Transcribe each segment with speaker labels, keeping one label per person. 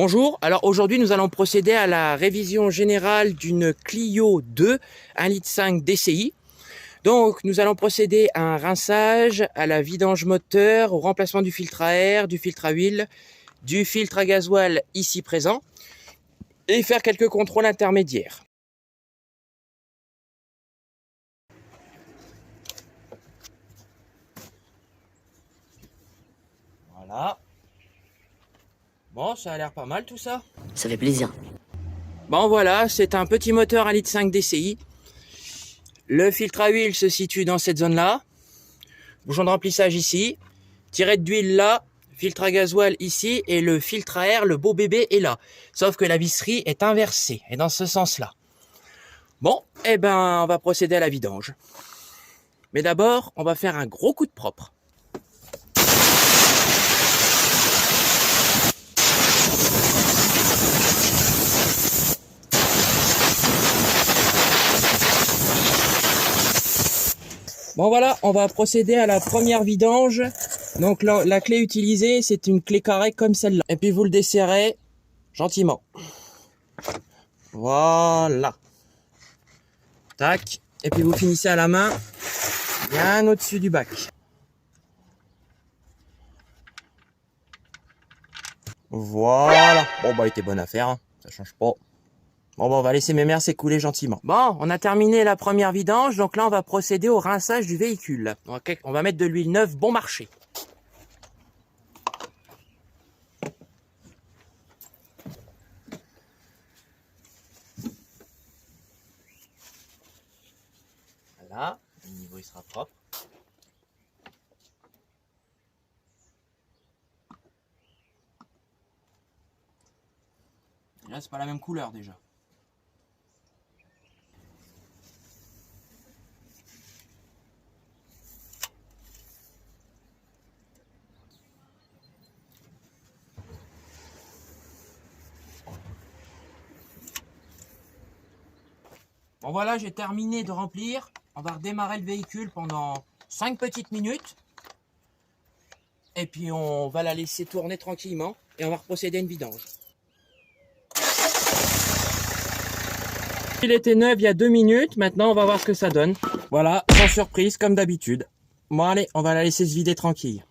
Speaker 1: Bonjour, alors aujourd'hui nous allons procéder à la révision générale d'une Clio 2 1,5 litre DCI. Donc nous allons procéder à un rinçage, à la vidange moteur, au remplacement du filtre à air, du filtre à huile, du filtre à gasoil ici présent et faire quelques contrôles intermédiaires. Voilà. Bon, ça a l'air pas mal tout ça.
Speaker 2: Ça fait plaisir.
Speaker 1: Bon voilà, c'est un petit moteur 1,5 litre DCI. Le filtre à huile se situe dans cette zone-là. Bouchon de remplissage ici. Tirette d'huile là. Filtre à gasoil ici. Et le filtre à air, le beau bébé, est là. Sauf que la visserie est inversée. Et dans ce sens-là. Bon, eh ben, on va procéder à la vidange. Mais d'abord, on va faire un gros coup de propre. Bon voilà, on va procéder à la première vidange. Donc la clé utilisée, c'est une clé carrée comme celle-là. Et puis vous le desserrez gentiment. Voilà. Tac. Et puis vous finissez à la main, bien au-dessus du bac. Voilà. Bon bah, il était bonne affaire, hein. Ça change pas. Bon, on va laisser mes mers s'écouler gentiment. Bon, on a terminé la première vidange, donc là, on va procéder au rinçage du véhicule. On va mettre de l'huile neuve bon marché. Voilà, le niveau il sera propre. Et là, c'est pas la même couleur déjà. Bon voilà, j'ai terminé de remplir. On va redémarrer le véhicule pendant 5 petites minutes. Et puis on va la laisser tourner tranquillement. Et on va procéder à une vidange. Il était neuf il y a 2 minutes. Maintenant, on va voir ce que ça donne. Voilà, sans surprise, comme d'habitude. Bon allez, on va la laisser se vider tranquille.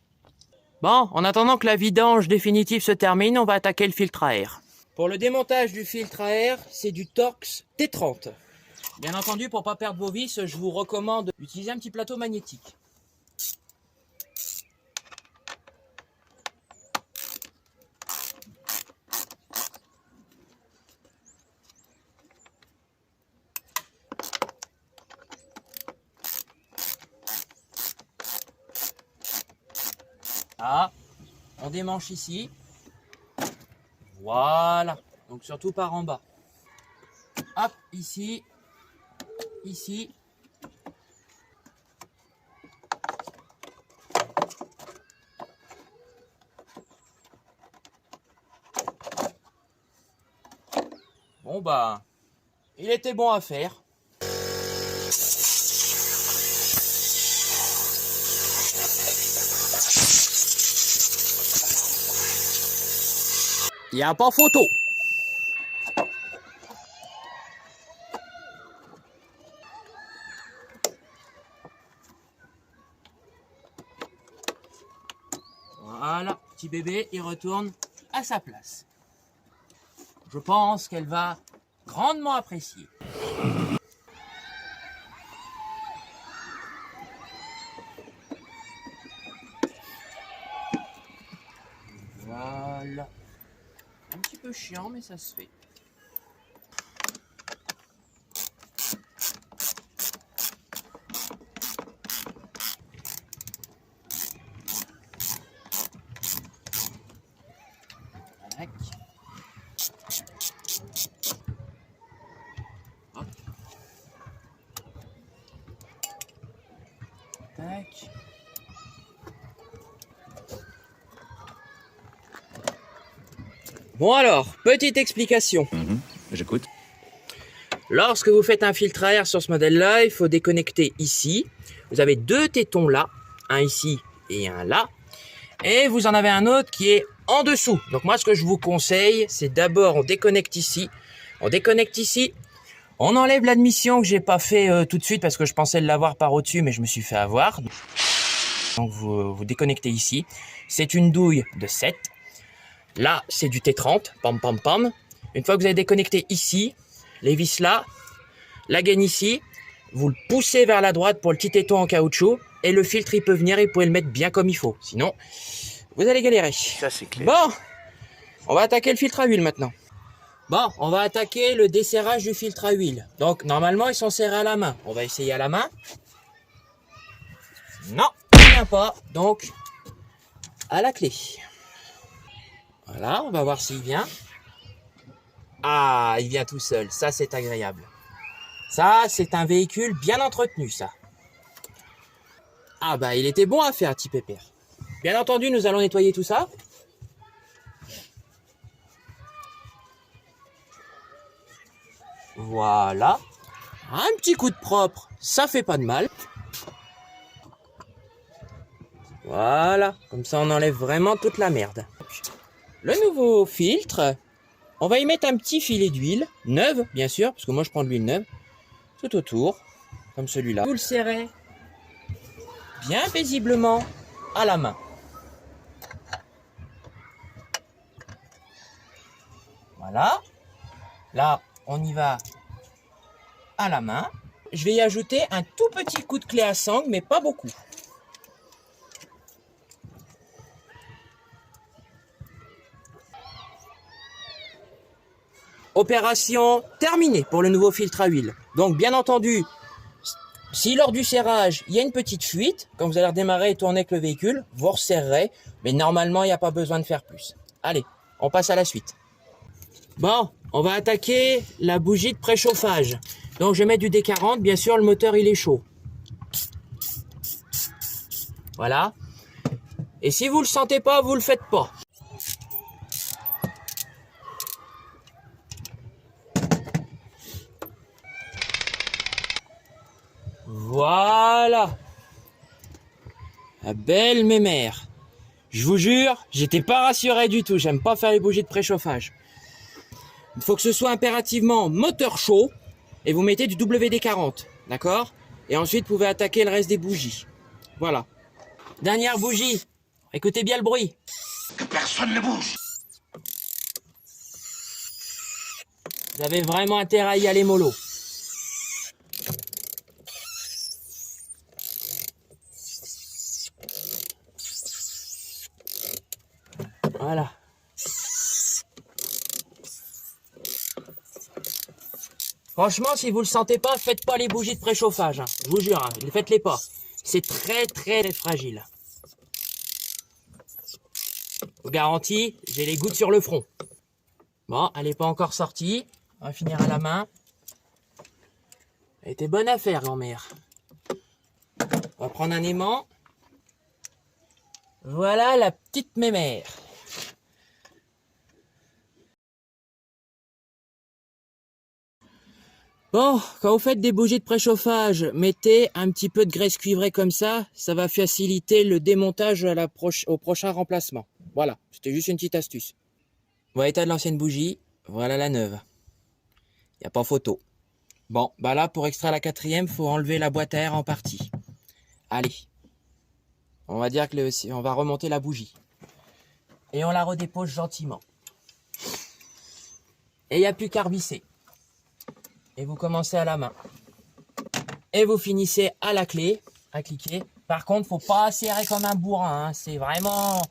Speaker 1: Bon, en attendant que la vidange définitive se termine, on va attaquer le filtre à air. Pour le démontage du filtre à air, c'est du Torx T30. Bien entendu, pour ne pas perdre vos vis, je vous recommande d'utiliser un petit plateau magnétique. Ah, on démanche ici. Voilà. Donc surtout par en bas. Hop, ici. Ici. Bon bah, il était bon à faire. Il n'y a pas photo. Voilà, petit bébé, il retourne à sa place. Je pense qu'elle va grandement apprécier. Voilà. Un petit peu chiant, mais ça se fait. Tac. Hop. Tac. Bon alors, petite explication.
Speaker 3: J'écoute.
Speaker 1: Lorsque vous faites un filtre à air sur ce modèle-là, il faut déconnecter ici. Vous avez 2 tétons là, un ici et un là. Et vous en avez un autre qui est en dessous. Donc moi, ce que je vous conseille, c'est d'abord, on déconnecte ici. On déconnecte ici. On enlève l'admission que j'ai pas fait tout de suite parce que je pensais l'avoir par au-dessus, mais je me suis fait avoir. Donc vous déconnectez ici. C'est une douille de 7. Là, c'est du T30. Pam, pam, pam. Une fois que vous avez déconnecté ici, les vis là, la gaine ici, vous le poussez vers la droite pour le petit étau en caoutchouc et le filtre, il peut venir et vous pouvez le mettre bien comme il faut. Sinon, vous allez galérer.
Speaker 2: Ça, c'est clair.
Speaker 1: Bon, on va attaquer le filtre à huile maintenant. Bon, on va attaquer le desserrage du filtre à huile. Donc, normalement, ils sont serrés à la main. On va essayer à la main. Non, il vient pas. Donc, à la clé. Voilà, on va voir s'il vient. Ah, il vient tout seul. Ça, c'est agréable. Ça, c'est un véhicule bien entretenu, ça. Ah bah, il était bon à faire, petit pépère. Bien entendu, nous allons nettoyer tout ça. Voilà. Un petit coup de propre, ça fait pas de mal. Voilà, comme ça on enlève vraiment toute la merde. Le nouveau filtre, on va y mettre un petit filet d'huile, neuve bien sûr, parce que moi je prends de l'huile neuve, tout autour, comme celui-là. Vous le serrez bien paisiblement à la main. Voilà. Là, on y va à la main. Je vais y ajouter un tout petit coup de clé à sangle, mais pas beaucoup. Opération terminée pour le nouveau filtre à huile. Donc, bien entendu, si lors du serrage, il y a une petite fuite, quand vous allez redémarrer et tourner avec le véhicule, vous resserrerez. Mais normalement, il n'y a pas besoin de faire plus. Allez, on passe à la suite. Bon, on va attaquer la bougie de préchauffage. Donc, je vais mettre du D40. Bien sûr, le moteur, il est chaud. Voilà. Et si vous ne le sentez pas, vous ne le faites pas. Voilà. La belle mémère. Je vous jure, j'étais pas rassuré du tout. J'aime pas faire les bougies de préchauffage. Il faut que ce soit impérativement moteur chaud. Et vous mettez du WD-40. D'accord? Et ensuite, vous pouvez attaquer le reste des bougies. Voilà. Dernière bougie. Écoutez bien le bruit.
Speaker 2: Que personne ne bouge.
Speaker 1: Vous avez vraiment intérêt à y aller mollo. Voilà. Franchement, si vous le sentez pas, faites pas les bougies de préchauffage. Hein. Je vous jure, hein, faites-les pas. C'est très très fragile. Je vous garantis, j'ai les gouttes sur le front. Bon, elle n'est pas encore sortie. On va finir à la main. Elle était bonne affaire, grand-mère. On va prendre un aimant. Voilà la petite mémère. Bon, quand vous faites des bougies de préchauffage, mettez un petit peu de graisse cuivrée comme ça va faciliter le démontage au prochain remplacement. Voilà, c'était juste une petite astuce. Voilà l'état de l'ancienne bougie, voilà la neuve. Il n'y a pas photo. Bon, bah là, pour extraire la quatrième, faut enlever la boîte à air en partie. Allez, on va dire que on va remonter la bougie. Et on la redépose gentiment. Et il n'y a plus qu'à revisser. Et vous commencez à la main. Et vous finissez à la clé, à cliquer. Par contre, faut pas serrer comme un bourrin. Hein. C'est vraiment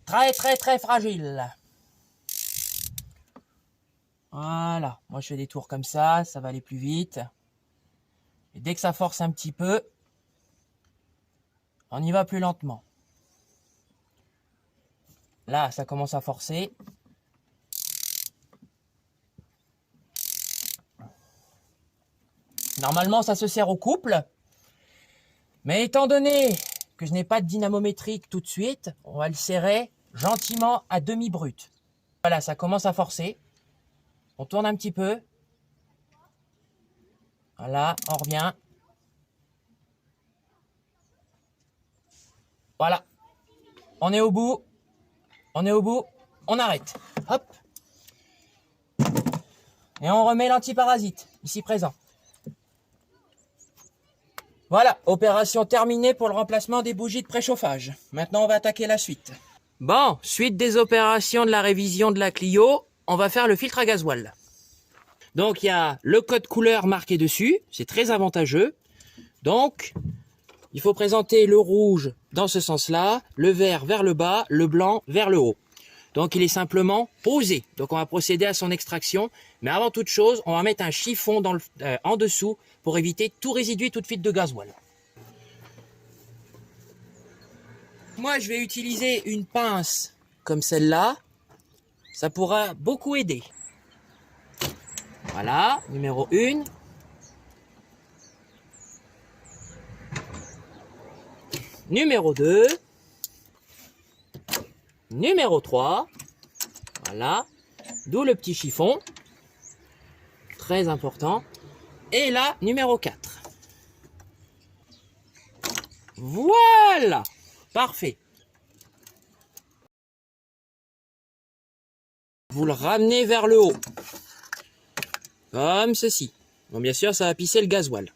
Speaker 1: très très très fragile. Voilà. Moi, je fais des tours comme ça va aller plus vite. Et dès que ça force un petit peu, on y va plus lentement. Là, ça commence à forcer. Normalement, ça se serre au couple. Mais étant donné que je n'ai pas de dynamométrique tout de suite, on va le serrer gentiment à demi-brut. Voilà, ça commence à forcer. On tourne un petit peu. Voilà, on revient. Voilà. On est au bout. On est au bout, on arrête. Hop. Et on remet l'antiparasite, ici présent. Voilà, opération terminée pour le remplacement des bougies de préchauffage. Maintenant, on va attaquer la suite. Bon, suite des opérations de la révision de la Clio, on va faire le filtre à gasoil. Donc, il y a le code couleur marqué dessus, c'est très avantageux. Donc, il faut présenter le rouge dans ce sens-là, le vert vers le bas, le blanc vers le haut. Donc, il est simplement posé. Donc, on va procéder à son extraction. Mais avant toute chose, on va mettre un chiffon en dessous pour éviter tout résidu, toute fuite de gasoil. Moi, je vais utiliser une pince comme celle-là. Ça pourra beaucoup aider. Voilà, numéro 1. Numéro 2. Numéro 3. Voilà. D'où le petit chiffon. Très important. Et là, numéro 4. Voilà. Parfait. Vous le ramenez vers le haut. Comme ceci. Bon, bien sûr, ça va pisser le gasoil.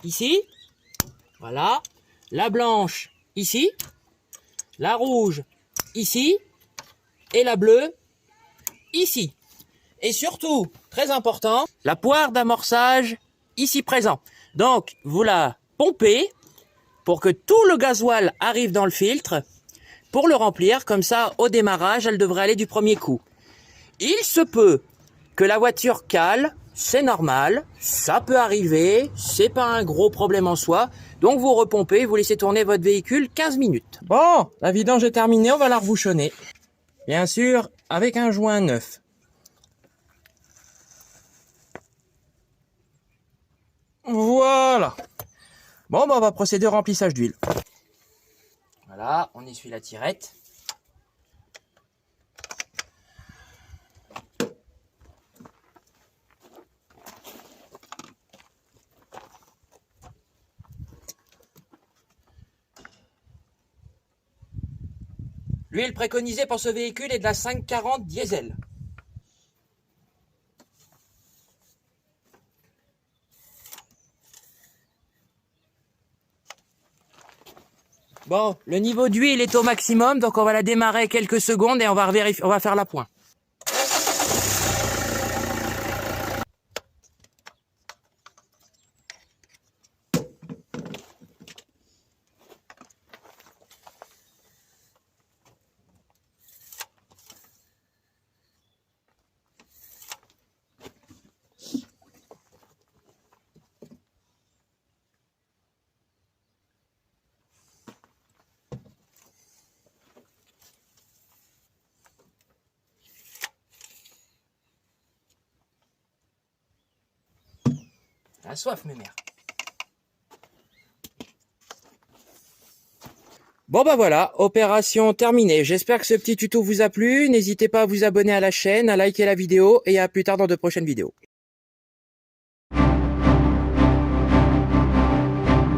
Speaker 1: Ici. Voilà. La blanche, ici. La rouge, ici. Et la bleue, ici. Et surtout, très important, la poire d'amorçage, ici présent. Donc, vous la pompez pour que tout le gasoil arrive dans le filtre. Pour le remplir, comme ça, au démarrage, elle devrait aller du premier coup. Il se peut que la voiture cale, c'est normal, ça peut arriver, c'est pas un gros problème en soi. Donc vous repompez, vous laissez tourner votre véhicule 15 minutes. Bon, la vidange est terminée, on va la rebouchonner. Bien sûr, avec un joint neuf. Voilà. Bon, on va procéder au remplissage d'huile. Voilà, on essuie la tirette. L'huile préconisée pour ce véhicule est de la 540 diesel. Bon, le niveau d'huile est au maximum, donc on va la démarrer quelques secondes et on va faire la pointe. La soif, mes mères. Bon bah voilà, opération terminée. J'espère que ce petit tuto vous a plu. N'hésitez pas à vous abonner à la chaîne, à liker la vidéo et à plus tard dans de prochaines vidéos.